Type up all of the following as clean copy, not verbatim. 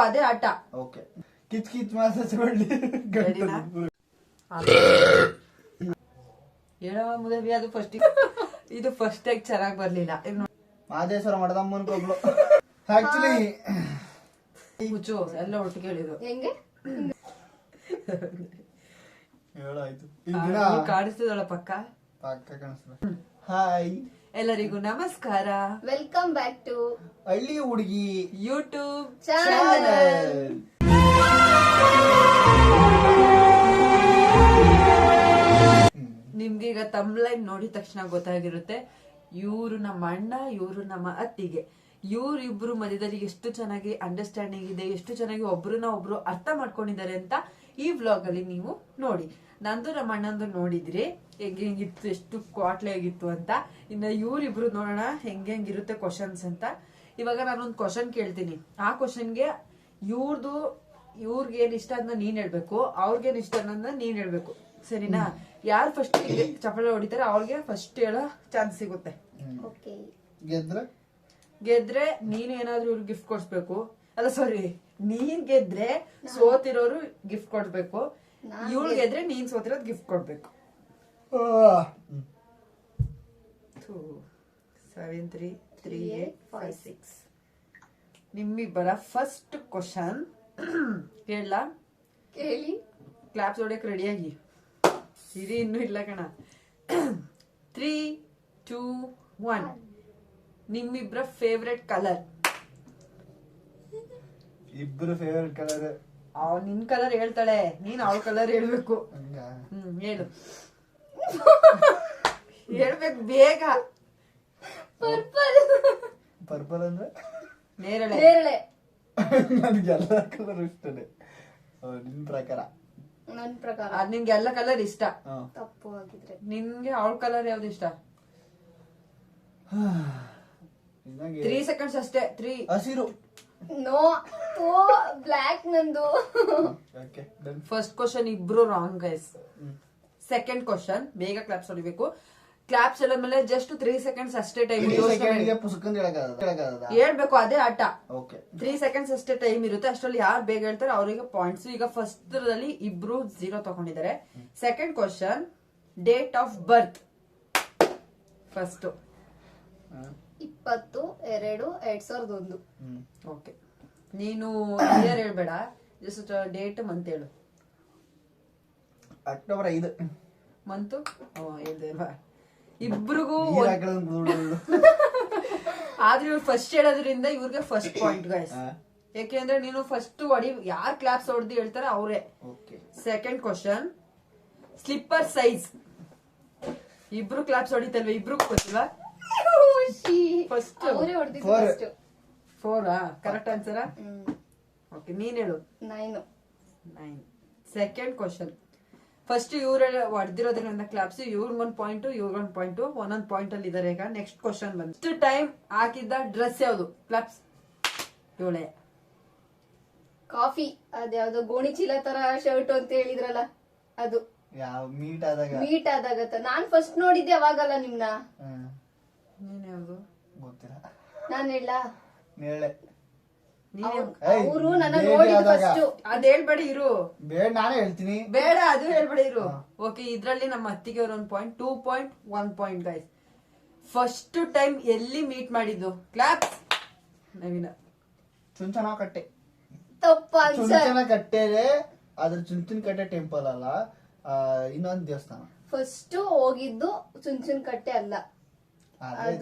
ಅದೇ ಆಟ. ಓಕೆ ಕಿಚ್ ಕಿಚ್ ಮಾತಾಡ್ಕೊಳ್ಳಿ. ಹೇಳೋ ಮುದೇವಿ ಅದು ಫಸ್ಟ್ ಇದು ಫಸ್ಟ್ ಚೆನ್ನಾಗಿ ಬರ್ಲಿಲ್ಲ. ಮಾದೇಶ್ವರ ಮಡದಮ್ಮನ ಕೊಬ್ಳು ಆಕ್ಚುಲಿ ಹುಚ್ಚು ಎಲ್ಲ ಒಟ್ಟಿಗೆ ಹೇಳಿದ್ರು. ಹೆಂಗೆ ಹೇಳಾಯ್ತು ಕಾಣಿಸ್ತದಳ ಪಕ್ಕ ಪಕ್ಕ ಕಾಣಿಸ್ತದ. ಹಾಯ್ ಎಲ್ಲರಿಗೂ ನಮಸ್ಕಾರ. ವೆಲ್ಕಮ್ ಬ್ಯಾಕ್ ಟು ಹಳ್ಳಿ ಹುಡುಗಿ ಯೂಟ್ಯೂಬ್ ಚಾನಲ್. ನಿಮ್ಗೆ ಈಗ ತಮ್ಲೈನ್ ನೋಡಿದ ತಕ್ಷಣ ಗೊತ್ತಾಗಿರುತ್ತೆ ಇವ್ರು ನಮ್ಮ ಅಣ್ಣ, ಇವ್ರು ನಮ್ಮ ಅತ್ತಿಗೆ. ಇವ್ರಿಬ್ರು ಮಧ್ಯದಲ್ಲಿ ಎಷ್ಟು ಚೆನ್ನಾಗಿ ಅಂಡರ್ಸ್ಟ್ಯಾಂಡಿಂಗ್ ಇದೆ, ಎಷ್ಟು ಚೆನ್ನಾಗಿ ಒಬ್ರನ್ನ ಒಬ್ರು ಅರ್ಥ ಮಾಡ್ಕೊಂಡಿದ್ದಾರೆ ಅಂತ ಈ ವ್ಲಾಗ್ ಅಲ್ಲಿ ನೀವು ನೋಡಿ. ನಂದು ನಮ್ಮ ಅಣ್ಣಂದು ನೋಡಿದ್ರಿ ಹೆಂಗಿತ್ತು, ಎಷ್ಟು ಕ್ವಾಟ್ಲೆ ಆಗಿತ್ತು ಅಂತ. ಇನ್ನ ಇವ್ರಿಬ್ರು ನೋಡೋಣ ಹೆಂಗಿರುತ್ತೆ ಕ್ವಶನ್ಸ್ ಅಂತ. ಇವಾಗ ನಾನೊಂದು ಕ್ವಶನ್ ಕೇಳ್ತೀನಿ. ಆ ಕ್ವಶನ್ಗೆ ಇವ್ರಿಗೆ ಏನ್ ಇಷ್ಟ ಅಂತ ನೀನ್ ಹೇಳ್ಬೇಕು, ಅವ್ರಿಗೇನ್ ಇಷ್ಟ ಅನ್ನೋದನ್ನ ನೀನ್ ಹೇಳ್ಬೇಕು. ಸರಿನಾ? ಯಾರು ಫಸ್ಟ್ ಚಪ್ಪಾಳೆ ಹೊಡಿತಾರೆ ಅವ್ರಿಗೆ ಫಸ್ಟ್ ಹೇಳೋ ಚಾನ್ಸ್ ಸಿಗುತ್ತೆ. ಗೆದ್ರೆ ನೀನ್ ಏನಾದ್ರೂ ಇವ್ರಿಗೆ ಗಿಫ್ಟ್ ಕೊಡ್ಸ್ಬೇಕು. ಅಲ್ಲ ಸಾರಿ, ನೀನ್ ಗೆದ್ರೆ ಸೋತಿರೋರು ಗಿಫ್ಟ್ ಕೊಡ್ಬೇಕು. ಇವ್ಳು ಗೆದ್ರೆ ನೀನ್ ಸೋತಿರೋದ್ ಗಿಫ್ಟ್ ಕೊಡ್ಬೇಕು. 7 3 3 8 5 6 ನಿಮ್ಮಿಬ್ಬರ ಫಸ್ಟ್ ಕ್ವಶನ್ ಕೇಳಲಾ? ಕೇಳಿ. ಕ್ಲಾಪ್ಸ್ ಹೊಡೆಯಕ್ ರೆಡಿಯಾಗಿ ಇರಿ, ಇನ್ನೂ ಇಲ್ಲ ಕಣ. 3 2 1 ನಿಮ್ಮಿಬ್ರ ಫೇವ್ರೆಟ್ ಕಲರ್. ಇಬ್ರು ಫೇವ್ರೆಟ್ ಕಲರ್. ನಿನ್ ಕಲರ್ ಹೇಳ್ತಾಳೆ, ನೀನ್ ಅವಳ ಕಲರ್ ಹೇಳ್ಬೇಕು. ಹೇಳು. ಹೇಳ್ಬೇಕು ಬೇಗ. ಪರ್ಪಲ್. ಪರ್ಪಲ್ ಅಂದ್ರೆ ನೇರಳೆ. ನನಗೆ ಎಲ್ಲ ಕಲರ್ ಇಷ್ಟನೇ. ನಿನ್ ಪ್ರಕಾರ? ನನ್ ಪ್ರಕಾರ ನಿನ್ಗೆ ಎಲ್ಲ ಕಲರ್ ಇಷ್ಟ. ತಪ್ಪು ಆಗಿದ್ರೆ ನಿನ್ಗೆ ಅವಳ ಕಲರ್ ಯಾವ್ದು ಇಷ್ಟ? 3 seconds ಅಷ್ಟೇ. 3 ಹಸಿರು. ನೋ ಬ್ಲ್ಯಾಕ್ ನಂದು. ಫಸ್ಟ್ ಕ್ವಶನ್ ಇಬ್ರು ರಾಂಗ್ ಗೈಸ್. ಸೆಕೆಂಡ್ ಕ್ವಶನ್ ಬೇಗ ಕ್ಲಾಪ್ಸ್ ಹೊಡಿಬೇಕು. ಕ್ಲಾಪ್ಸ್ ಎಲ್ಲ ಮೇಲೆ ಜಸ್ಟ್ 3 seconds ಅಷ್ಟೇ ಟೈಮ್. ಹೇಳ್ಬೇಕು, ಅದೇ ಆಟ. 3 seconds ಅಷ್ಟೇ ಟೈಮ್ ಇರುತ್ತೆ. ಅಷ್ಟರಲ್ಲಿ ಯಾರು ಬೇಗ ಹೇಳ್ತಾರೆ ಅವರಿಗೆ ಪಾಯಿಂಟ್ಸ್. ಈಗ ಫಸ್ಟ್ ರಲ್ಲಿ ಇಬ್ರು 0 ತಗೊಂಡಿದ್ದಾರೆ. Second question date of birth. First 20/2/2001. Okay, ನೀನು ಇಯರ್ ಹೇಳ್ಬೇಡ, ಜಸ್ಟ್ ಡೇಟ್ ಮಂತ್ ಹೇಳು. ಅಕ್ಟೋಬರ್ 5. ಮಂತು ಹೇಳ್ದೆ ಅಲ್ವಾ? ಇಬ್ರಿಗೂ ಆದ್ರೆ ಇವ್ರು ಫಸ್ಟ್ ಹೇಳೋದ್ರಿಂದ ಇವ್ರಿಗೆ ಫಸ್ಟ್ ಪಾಯಿಂಟ್ ಗೈಸ್. ಯಾಕೆಂದ್ರೆ ನೀನು ಫಸ್ಟ್ ಯಾರ್ ಕ್ಲಾಪ್ಸ್ ಹೊಡೆದು ಹೇಳ್ತಾರೆ ಅವರೇ. Second question slipper size. ಇಬ್ರು ಕ್ಲಾಪ್ಸ್ ಹೊಡಿತಲ್ವ? ಇಬ್ರು ಗೊತ್ತಿಲ್ವಾ? First 4 correct answer. ಓಕೆ, ನೀನ್ ಹೇಳು. 9. ಸೆಕೆಂಡ್ ಕ್ವಶನ್ ಫಸ್ಟ್ ಇವ್ರ ಹೊಡೆದಿರೋದ್ರಿಂದ ಕ್ಲಾಪ್ಸ್. ಇವ್ರಿಗೊಂದು ಪಾಯಿಂಟ್, ಇವ್ರಿಗೊಂದು ಪಾಯಿಂಟ್, ಒಂದೊಂದು ಪಾಯಿಂಟ್ ಅಲ್ಲಿ ಇದಾರೆ. ಈಗ ನೆಕ್ಸ್ಟ್ ಕ್ವಶನ್ ಬಂದು ಟೈಮ್ ಹಾಕಿದ್ದ ಡ್ರೆಸ್ ಯಾವ್ದು? ಕ್ಲಾಪ್ಸ್. ಇವಳೆ ಕಾಫಿ. ಅದ್ಯಾವ್ದೋ ಗೋಣಿ ಚೀಲ ತರ ಶರ್ಟ್ ಅಂತ ಹೇಳಿದ್ರಲ್ಲ, ಅದು ಮೀಟ್ ಆದಾಗ. ನಾನ್ ಫಸ್ಟ್ ನೋಡಿದ್ದೆ ಅವಾಗಲ್ಲ ನಿಮ್ನ. ನೀನ್ ಯಾವ್ದು ಗೊತ್ತಿಲ್ಲ. ನಾನ್ ಹೇಳ ನೇಳೆ. ಅವರು ನನ್ನ ನೋಡಿದ್ದು ಫಸ್ಟ್. ಅದ್ ಹೇಳ್ಬೇಡಿ ಇರು. ಬೇಡ, ನಾನೇ ಹೇಳ್ತೀನಿ. ಬೇಡ, ಅದು ಹೇಳ್ಬೇಡಿ ಇರು. ಓಕೆ, ಇದ್ರಲ್ಲಿ ನಮ್ಮ ಅತ್ತಿಗೆ ಅವ್ರ 1 point, 2 point, 1 point guys. First time ಎಲ್ಲಿ ಮೀಟ್ ಮಾಡಿದ್ದು? ಕ್ಲಾಪ್ಸ್. ನವೀನ. ಚುಂಚನಕಟ್ಟೆ. ತಪ್ಪ. ಚುಂಚನಕಟ್ಟೆ ಅದ್ರ ಚುಂಚನಕಟ್ಟೆ ಟೆಂಪಲ್ ಅಲ್ಲ, ಇನ್ನೊಂದು ದೇವಸ್ಥಾನ. ಫಸ್ಟ್ ಹೋಗಿದ್ದು ಚುಂಚನಕಟ್ಟೆ ಅಲ್ಲ,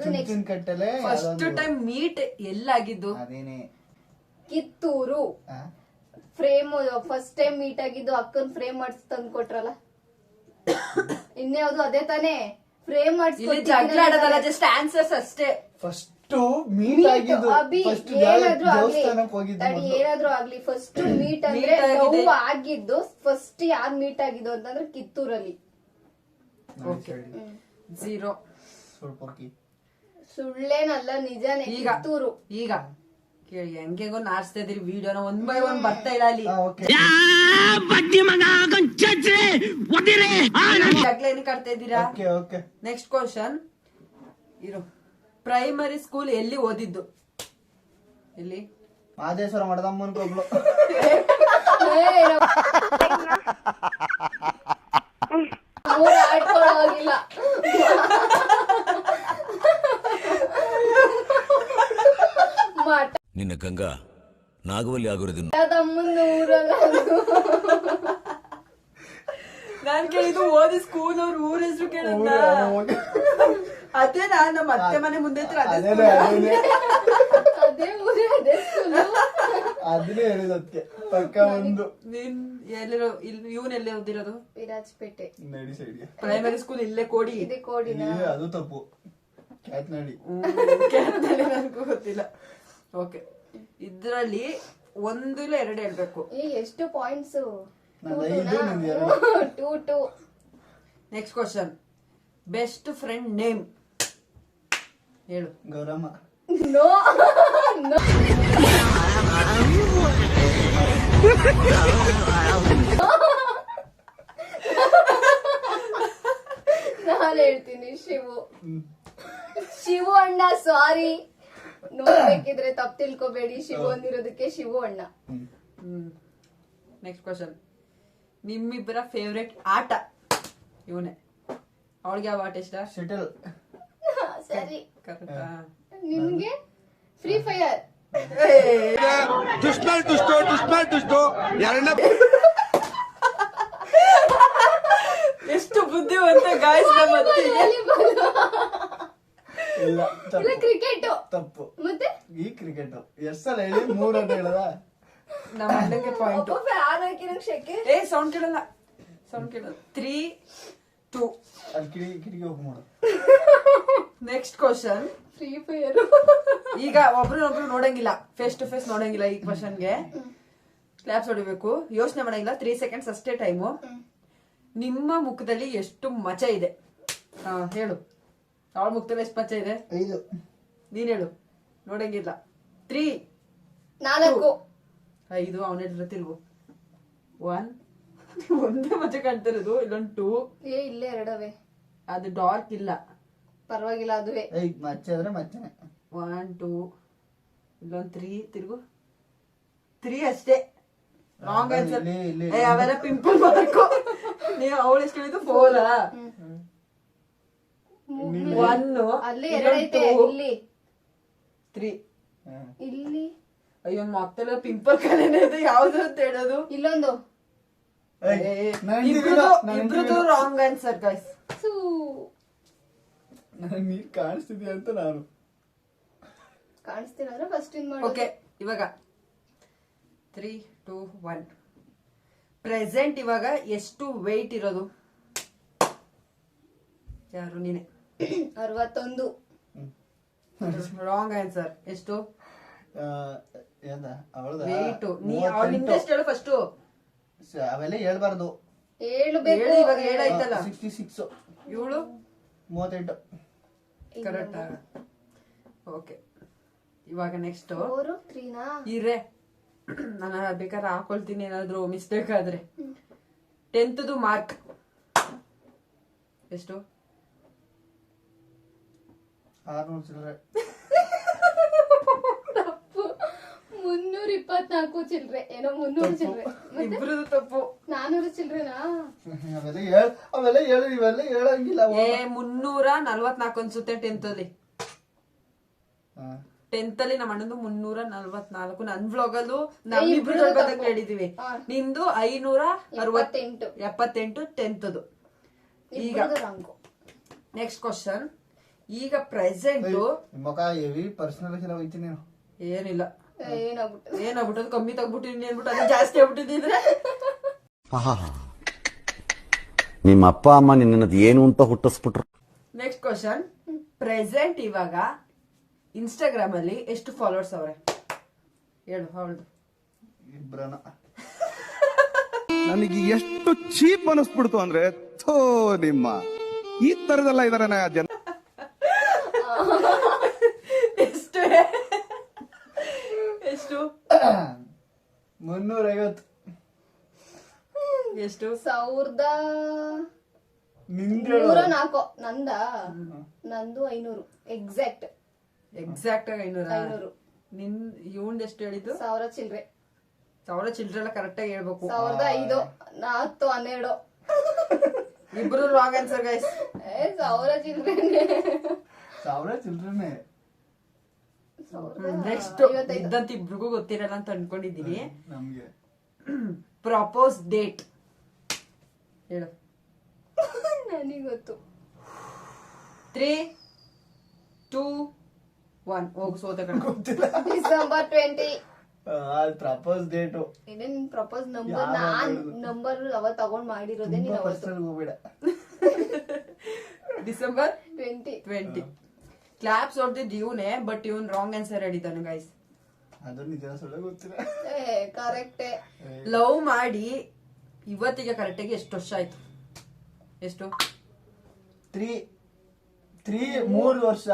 ಚುಂಚನಕಟ್ಟೆಲೆ ಫಸ್ಟ್ ಟೈಮ್ ಮೀಟ್ ಎಲ್ಲಾಗಿದ್ದು? ಅದೇನೆ Kittur. Frame first time meet ಆಗಿದ್ದು ಅಕ್ಕನ್ ಫ್ರೇಮ್ ಮಾಡಿಸಿ ತಂದು ಕೊಟ್ರಲ್ಲ, ಇನ್ಯಾವುದು ಅದೇ ತಾನೇ? ಫ್ರೇಮ್ ಮಾಡಿಸಿ ಜಗಳ ಆಡೋದಲ್ಲ, ಜಸ್ಟ್ ಆನ್ಸರ್ಸ್ ಅಷ್ಟೇ. ಫಸ್ಟ್ ಮೀಟ್ ಆಗಿದ್ದು ಏನಾದ್ರೂ ಆಗ್ಲಿ, ಫಸ್ಟ್ ಮೀಟ್ ಅಂದ್ರೆ ಲವ್ ಆಗಿದ್ದು ಫಸ್ಟ್ ಯಾರ್ ಮೀಟ್ ಆಗಿದ್ದು ಅಂತಂದ್ರೆ ಕಿತ್ತೂರಲ್ಲಿ. 0. ಸುಳ್ಳೇನಲ್ಲ, ನಿಜಾನೇ. ಕಿತ್ತೂರು. ಈಗ ಕೇಳಿ ಹೆಂಗೆಂಗೋ ನಾಡ್ಸ್ತಾ ಇದೀರಿ ವಿಡಿಯೋನ. 1 by 1 ಬರ್ತಾ ಇಲ್ಲ ಅಲ್ಲಿ. ಜಗಳ ಏನಕ್ಕೆ ಆಡ್ತಾ ಇದ್ದೀರಾ? ನೆಕ್ಸ್ಟ್ ಕ್ವಶನ್ ಇರು. ಪ್ರೈಮರಿ ಸ್ಕೂಲ್ ಎಲ್ಲಿ ಓದಿದ್ದು? ಇಲ್ಲಿ ಮಾದೇಶ್ವರ ಮಡದಮ್ಮನ ಕೊಬ್ಳು. ಆಡ್ಕೊಳ್ಳೋಗಿಲ್ಲ. ನಿನ್ನ ಗಂಗಾ ನಾಗವಲ್ಲಿ ಆಗಿರೋದನ್ನ ಮಠದಮ್ಮನ ಊರಲ್ಲ ನಾನ್ ಕೇಳಿದ್ದು ಓದಿ ಸ್ಕೂಲ್ ಅವ್ರ ಊರ ಹೆಸರು ಕೇಳಿದ್ನ. ಅದೇ ನಮ್ಮ ಅತ್ತೆ ಮನೆ ಮುಂದೆ ಹತ್ರ ಅದೇ ಅದೇನೇ ಅದೇ ಊರೇ ಅದೇ ಸ್ಕೂಲು. ಅದನ್ನೇ ಹೇಳಿದಕ್ಕೆ ಪಕ್ಕ ಒಂದು ನೀನ್ ಎಲ್ಲಿರೋ ಇವನ್ ಎಲ್ಲೇ ಓದಿರೋದು? ವಿರಾಜಪೇಟೆ ನಡಿ ಸೈಡ್ಗೆ. ಪ್ರೈಮರಿ ಸ್ಕೂಲ್ ಇಲ್ಲೇ ಕೋಡಿ. ಇದೆ ಕೋಡಿನ. ಅದು ತಪ್ಪು. ಕ್ಯಾತ್ನಡಿ. ಕೇರಳದಲ್ಲಿ ನನ್ಗೂ ಗೊತ್ತಿಲ್ಲ. ಓಕೆ, ಇದ್ರಲ್ಲಿ ಒಂದು ಇಲ್ಲ ಎರಡು ಹೇಳ್ಬೇಕು. ಎಷ್ಟು ಪಾಯಿಂಟ್ಸ್? ನಂದು 5, ನಿಂದು 2. 2. Next question, best friend name ಹೇಳು. ಗೌರಮ್ಮ. No no. ನಾನು ಹೇಳ್ತೀನಿ ಶಿವು. ಶಿವು ಅಣ್ಣ, ಸಾರಿ, ನೋಡ್ಬೇಕಿದ್ರೆ ತಪ್ಪು ತಿಳ್ಕೊಬೇಡಿ. ಶಿವು ಅಂದಿರೋದಕ್ಕೆ ಶಿವು ಅಣ್ಣ. ನೆಕ್ಸ್ಟ್ ಕ್ವಶನ್, ನಿಮ್ಮಿಬ್ಬರ ಫೇವ್ರೆಟ್ ಆಟ? ಇವನೇ. ಅವಳಿಗೆ ಯಾವ ಆಟ ಇಷ್ಟ? ಶಟಲ್. ಸರಿ, ಕರೆಕ್ಟಾ? ನಿಮ್ಗೆ ಫ್ರೀ ಫೈರ್. ಎಷ್ಟು ಬುದ್ಧಿವಂತ ಗಾಯ್ಸ್ ನಮ್ಮ ಅತ್ತಿಗೆ. ಇಲ್ಲ ಇಲ್ಲ, ಕ್ರಿಕೆಟ್. ತಪ್ಪು. ಮತ್ತೆ ಈ ಕ್ರಿಕೆಟ್ ಎಷ್ಟು ಸಲ ಹೇಳಿ? 3 ಅಂತ ಹೇಳದ. ನಮ್ಮ ಅಣ್ಣಂಗೆ ಪಾಯಿಂಟ್. ಒಬ್ಬ ಫ್ಯಾನ್ ಹಾಕಿ ನಂಗೆ ಶೆಕೆ. ಸೌಂಡ್ ಕೇಳಲ್ಲ, ಸೌಂಡ್ ಕೇಳಲ್ಲ. 3, 2. ಅಲ್ಲಿ ಕಿಟಕಿ ಓಪನ್ ಮಾಡು. Next question, free fire. ಈಗ ಒಬ್ರು ನೋಡಂಗಿಲ್ಲ, ಫೇಸ್ ಟು ಫೇಸ್ ನೋಡಂಗಿಲ್ಲ. ಈ ಕ್ವಶನ್ಗೆ ಕ್ಲಾಪ್ಸ್ ಹೊಡಿಬೇಕು, ಯೋಚನೆ ಮಾಡಂಗಿಲ್ಲ. 3 ಸೆಕೆಂಡ್ಸ್ ಅಷ್ಟೇ ಟೈಮು. ನಿಮ್ಮ ಮುಖದಲ್ಲಿ ಎಷ್ಟು ಮಚ ಇದೆ? ಹೇಳು. ಅವಳ ಮುಖದಲ್ಲಿ ಎಷ್ಟು ಮಚ ಇದೆ? 5. ನೀನ್ ಹೇಳು, ನೋಡಂಗಿಲ್ಲ. 3, 4. 5. ಅವನ ಹೇಳಿದ್ರೆ ತಿರುಗು. 1. ಒಂದೇ ಮಚ ಕಾಣ್ತಿರೋದು. ಇಲ್ಲೊಂದು 2. ಇಲ್ಲೇ ಎರಡವೆ. ಅದು ಡಾರ್ಕ್ ಇಲ್ಲ. ಪರವಾಗಿಲ್ಲ, ಅದುವೆ. ಮಚ್ಚೆ ಅಂದ್ರೆ ಮಚ್ಚನೆ. 1, 2. ಇಲ್ಲೊಂದು 3. ತಿರುಗು. 3 ಅಷ್ಟೇ. Wrong answer. ಅವೆಲ್ಲ ಪಿಂಪಲ್ ಮಾಡಬೇಕು. ನೀವು ಅವಳು ಎಷ್ಟು ಹೇಳಿದ್ದು? 4. 1. ಅಲ್ಲಿ ಎರಡೈತೆ. ಇಲ್ಲಿ 3. ಇಲ್ಲಿ ಅಯ್ಯೋ, ಮತ್ತೆಲ್ಲ ಪಿಂಪಲ್ ಕಲೆನೇ ಇದೆ. ಯಾವ್ದು ಅಂತ ಹೇಳೋದು? ಇಲ್ಲೊಂದು. ಇಬ್ರದು ರಾಂಗ್ ಆನ್ಸರ್ ಗೈಸ್. ನೀರ್ ಕಾಣಿಸ್ತಿದ್ಯಾ ಅಂತ ನಾನು ಕಾಣಿಸ್ತೀನಿ ಅಂದ್ರೆ ಫಸ್ಟ್ ಇನ್ ಮಾಡಿ. ಓಕೆ, ಇವಾಗ 3, 2, 1. ಪ್ರೆಸೆಂಟ್ ಇವಾಗ ಎಷ್ಟು ವೆಯ್ಟ್ ಇರೋದು? ಯಾರು? ನೀನೆ. 61. Wrong answer. ಎಷ್ಟು ವೆಯ್ಟ್? ನಿಂದೆಷ್ಟು ಹೇಳು ಫಸ್ಟ್. ಅವೆಲ್ಲ ಹೇಳ್ಬಾರ್ದು. ಹೇಳ್ಬೇಕು. ಇವಾಗ ಹೇಳಾಯ್ತಲ್ಲ. 66. ಇವಳು 38. ಕರೆಕ್ಟ್. ಓಕೆ, ಇವಾಗ ನೆಕ್ಸ್ಟ್ 4, 3 ಇರೇ. ನಾನು ಬೇಕಾದ್ರೆ ಹಾಕೊಳ್ತೀನಿ ಏನಾದ್ರು ಮಿಸ್ಟೇಕ್ ಆದ್ರೆ. 10th ಮಾರ್ಕ್ ಎಷ್ಟು? 600 ಚಿಲ್ಲರೆ. ತಪ್ಪು. 324 ಚಿಲ್ರೆ. ಏನೋ 300 ಚಿಲ್ರೆ. ಇಬ್ರದು ತಪ್ಪು. 400 ಚಿಲ್ರೆನಾ? ಅವೆಲ್ಲ ಹೇಳು. ಇವೆಲ್ಲ ಹೇಳಂಗಿಲ್ಲ. 344 ಅನ್ಸುತ್ತೆ 10th ಅಲ್ಲಿ. 10th ಅಲ್ಲಿ ನಮ್ಮ ಅಣ್ಣಂದು 344. ನನ್ ವ್ಲಾಗ್ ಅಲ್ಲೂ ನಾವಿಬ್ರು ಹೇಳಿದೀವಿ. ನಿಂದು 568. 10th. ಈಗ ನೆಕ್ಸ್ಟ್ ಕ್ವಶನ್, ಈಗ ಪ್ರೆಸೆಂಟ್ ಮಗ ಹೆವಿ ಪರ್ಸನಲ್ ಎಲ್ಲ ಹೋಯ್ತೀನಿ ನೀನು. ಏನಿಲ್ಲ, ಏನಾಗ್ಬಿಟ್ಟದು? ಕಮ್ಮಿ ತಗ್ಬಿಟ್ಟಿನಿ ಅನ್ಬಿಟ್ಟು ಅದು ಜಾಸ್ತಿ ಆಗ್ಬಿಟ್ಟಿದ್ರೆ. ನಿಮ್ಮ ಅಪ್ಪ ಅಮ್ಮ ನಿನ್ನದು ಏನು ಅಂತ ಹುಟ್ಟಿಸ್ಬಿಟ್ರು. ನೆಕ್ಸ್ಟ್ ಕ್ವಶನ್, ಪ್ರೆಸೆಂಟ್ ಇವಾಗ ಇನ್ಸ್ಟಾಗ್ರಾಮ್ ಅಲ್ಲಿ ಎಷ್ಟು ಫಾಲೋವರ್ಸ್ ಅವ್ರೆ? ಹೇಳು. ಅವಳದು 2 ನನಗೆ ಎಷ್ಟು ಚೀಪ್ ಅನಿಸ್ಬಿಡ್ತು ಅಂದ್ರೆ, ಥೋ ನಿಮ್ಮ ಈ ತರದೆಲ್ಲ ಇದಾರೆ ಜನ. ಎಷ್ಟು ಎಷ್ಟು? 350. ಎಷ್ಟು? 1000. ನಿಂದೆ 104. ನಂದು 500. ಎಕ್ಸಾಕ್ಟ್ ಆಗಿ 500. ನಿನ್ ಇವಂದ್ ಎಷ್ಟು ಹೇಳಿದ್ದು? 1000 ಚಿಲ್ರೆ. 1000 ಚಿಲ್ಡ್ರೆ ಎಲ್ಲ ಕರೆಕ್ಟ್ ಆಗಿ ಹೇಳ್ಬೇಕು. 1005, 10, 12. ಇಬ್ರು ರಾಂಗ್ ಆನ್ಸರ್ ಗೈಸ್. 1000 ಚಿಲ್ಡ್ರೆನೆ. 1000 ಚಿಲ್ಡ್ರನ್ನೇ. ನೆಕ್ಸ್ಟ್ ಇದ್ದಂತ ಇಬ್ರಿಗೂ ಗೊತ್ತಿರಲ್ಲ ಅಂತ ಅನ್ಕೊಂಡಿದೀನಿ. ನಮ್ಗೆ ಪ್ರಪೋಸ್ ಡೇಟ್ ಹೇಳು. ನನಗೆ ಗೊತ್ತು. 3, 2, 1 ಹೋಗು ಸೋತ ಕಣ. ಗೊತ್ತಿಲ್ಲ. ಡಿಸೆಂಬರ್ 20. ಪ್ರಪೋಸ್ ಡೇಟು ಇದೇನ್ ಪ್ರಪೋಸ್ ನಂಬರ್? ನಾನ್ ನಂಬರ್ ಅವತ್ ತಗೊಂಡ್ ಮಾಡಿರೋದೇ ನೀನ್ ಅವತ್ತು. ಪರ್ಸನಲ್ ಹೋಗ್ಬೇಡ. ಡಿಸೆಂಬರ್ 20. ಕ್ಲಾಪ್ಸ್ ಹೊಡೆದಿದ್ದು ಇವನೇ, ಬಟ್ ಇವನ್ ರಾಂಗ್ ಆನ್ಸರ್ ಹೇಳಿದ್ದಾನೆ ಗೈಸ್. ಅದು ನಿಜ ಸುಳ್ಳು ಗೊತ್ತಿಲ್ಲ. ಕರೆಕ್ಟೇ. ಲವ್ ಮಾಡಿ ಇವತ್ತಿಗೆ ಕರೆಕ್ಟಾಗಿ ಎಷ್ಟು ವರ್ಷ ಆಯ್ತು? ಎಷ್ಟು? 3 ವರ್ಷ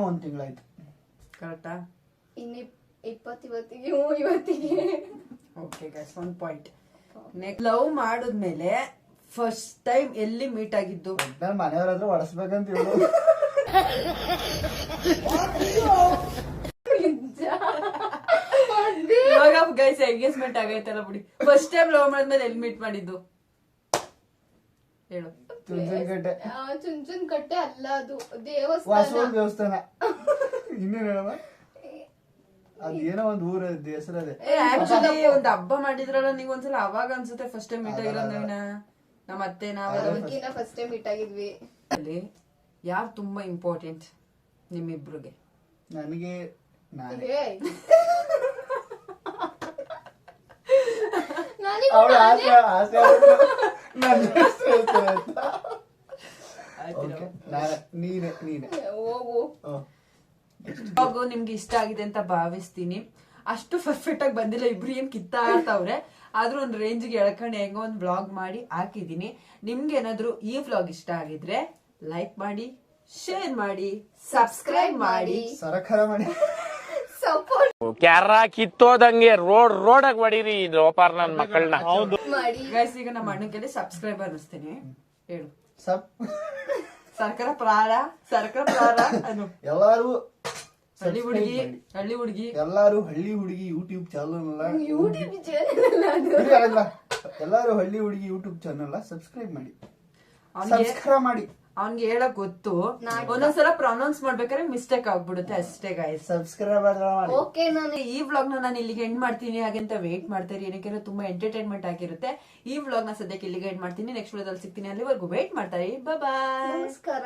1 ತಿಂಗಳಾಯ್ತು. ಕರೆಕ್ಟಾ? ಇನ್ನು 20 ಇವತ್ತಿಗೆ. Okay guys, 1 point. Next, love ಮಾಡಿದ್ಮೇಲೆ ಫಸ್ಟ್ ಟೈಮ್ ಎಲ್ಲಿ ಮೀಟ್ ಆಗಿದ್ದು? ನಾನು ಮನೆಯವ್ರ ಹತ್ರ ಹೊಡಸ್ಬೇಕಂತ ಹೇಳು. ಇವಾಗ ಗೈಸ್ ಎಂಗೇಜ್ಮೆಂಟ್ ಆಗೈತಲ್ಲ ಬಿಡಿ. ಫಸ್ಟ್ ಟೈಮ್ ಲವ್ ಮಾಡಿದ್ಮೇಲೆ ಎಲ್ಲಿ ಮೀಟ್ ಮಾಡಿದ್ದು ಹೇಳು. ಚುಂಚನಕಟ್ಟೆ. ಚುಂಚನ್ ಕಟ್ಟೆ ಅಲ್ಲ, ಅದು ವಾಸವ ದೇವಸ್ಥಾನ. ದೇವಸ್ಥಾನ. ಇನ್ನೇನು ಹೇಳಮ್ಮ? ಅದೇನೋ ಒಂದು ಊರ ಹೆಸರದೆ. ಆಕ್ಚುಲಿ ಒಂದ್ ಹಬ್ಬ ಮಾಡಿದ್ರಲ್ಲ ನೀವ್ ಒಂದ್ಸಲ, ಅವಾಗ ಅನ್ಸುತ್ತೆ ಫಸ್ಟ್ ಟೈಮ್ ಮೀಟ್ ಆಗಿರೋದು ನಮ್ಮ ಅತ್ತೆ ನಾವೆಲ್ಲ. ಅದಕ್ಕಿಂತ ಫಸ್ಟ್ ಟೈಮ್ ಮೀಟ್ ಆಗಿದ್ವಿ. ಅಲ್ಲಿ ಯಾರು ತುಂಬಾ ಇಂಪಾರ್ಟೆಂಟ್ ನಿಮ್ಮಿಬ್ರಿಗೆ? ನನಗೆ ನಾನೇ. ಏಯ್. ನನಗೆ ಅವಳ ಆಸೆ ನನ್ನ ಹೆಸ್ರು ಹೇಳ್ತಾರೆ ಅಂತ. Okay, ನೀನೆ ಹೋಗು. ಇವಾಗ ನಿಮ್ಗೆ ಇಷ್ಟ ಆಗಿದೆ ಅಂತ ಭಾವಿಸ್ತೀನಿ. ಅಷ್ಟು ಪರ್ಫೆಕ್ಟ್ ಆಗಿ ಬಂದಿಲ್ಲ, ಇಬ್ರು ಏನ್ ಕಿತ್ತಾಡ್ತಾವ್ರೆ. ಆದ್ರೂ ಒಂದ್ ರೇಂಜ್ಗೆ ಎಳ್ಕೊಂಡು ಹೆಂಗೋ ಒಂದ್ ವ್ಲಾಗ್ ಮಾಡಿ ಹಾಕಿದೀನಿ. ನಿಮ್ಗೆ ಏನಾದ್ರು ಈ ವ್ಲಾಗ್ ಇಷ್ಟ ಆಗಿದ್ರೆ ಲೈಕ್ ಮಾಡಿ, ಶೇರ್ ಮಾಡಿ, ಸಬ್ಸ್ಕ್ರೈಬ್ ಮಾಡಿ, ಸರಕಾರ ಮಾಡಿ. ಸಪೋರ್ಟ್ ಕ್ಯಾರ ಕಿತ್ತೋದಂಗೆ ರೋಡಾಗ್ ಹೊಡೀರಿ ಲೋಪಾರ್ ನನ್ ಮಕ್ಕಳನ್ನ. ಮಾಡಿ. ಗೈಸ್, ಈಗ ನಮ್ಮ ಅಣ್ಣಕ್ಕೆ ಸಬ್ಸ್ಕ್ರೈಬ್ ಅನ್ನಿಸ್ತೇನೆ. ಹೇಳು. ಸಬ್ ಸರ್ಕಾರ ಪ್ರಾರ ಅನ್ನು. ಎಲ್ಲಾರು ಹಳ್ಳಿ ಹುಡುಗಿ ಎಲ್ಲಾರು ಹಳ್ಳಿ ಹುಡುಗಿ ಯೂಟ್ಯೂಬ್ ಚಾನಲ್ ಯೂಟ್ಯೂಬ್ ಚಾನೆಲ್ ಅದು. ಎಲ್ಲಾರು ಹಳ್ಳಿ ಹುಡುಗಿ ಯೂಟ್ಯೂಬ್ ಚಾನಲ್ ಸಬ್ಸ್ಕ್ರೈಬ್ ಮಾಡಿ, ಅವ್ನಿಗೆ ಸಬ್ಸ್ಕ್ರೈಬ್ ಮಾಡಿ. ಅವ್ನ್ಗೆ ಹೇಳಕ್ ಗೊತ್ತು, ಒಂದೊಂದ್ಸಲ ಪ್ರೊನೌನ್ಸ್ ಮಾಡ್ಬೇಕಾದ್ರೆ ಮಿಸ್ಟೇಕ್ ಆಗ್ಬಿಡುತ್ತೆ ಅಷ್ಟೇ ಗೈಸ್. ಸಬ್ಸ್ಕ್ರೈಬ್ ಮಾಡಿ. ಓಕೆ, ನಾನು ಈ ವ್ಲಾಗ್ ನಾನು ಇಲ್ಲಿಗೆ ಎಂಡ್ ಮಾಡ್ತೀನಿ. ಹಾಗಂತ ವೇಟ್ ಮಾಡ್ತಾರೆ, ಏನಕ್ಕೆ ತುಂಬಾ ಎಂಟರ್ಟೈನ್ಮೆಂಟ್ ಆಗಿರುತ್ತೆ. ಈ ವ್ಲಾಗ್ ನ ಸದ್ಯಕ್ಕೆ ಇಲ್ಲಿಗೆ ಎಂಡ್ ಮಾಡ್ತೀನಿ. ನೆಕ್ಸ್ಟ್ ವ್ಲಾಗ್ ಅಲ್ಲಿ ಸಿಗ್ತೀನಿ. ಅಲ್ಲಿವರೆಗೂ ವೇಟ್ ಮಾಡ್ತಾರೆ. ಬಾಯ್. ನಮಸ್ಕಾರ.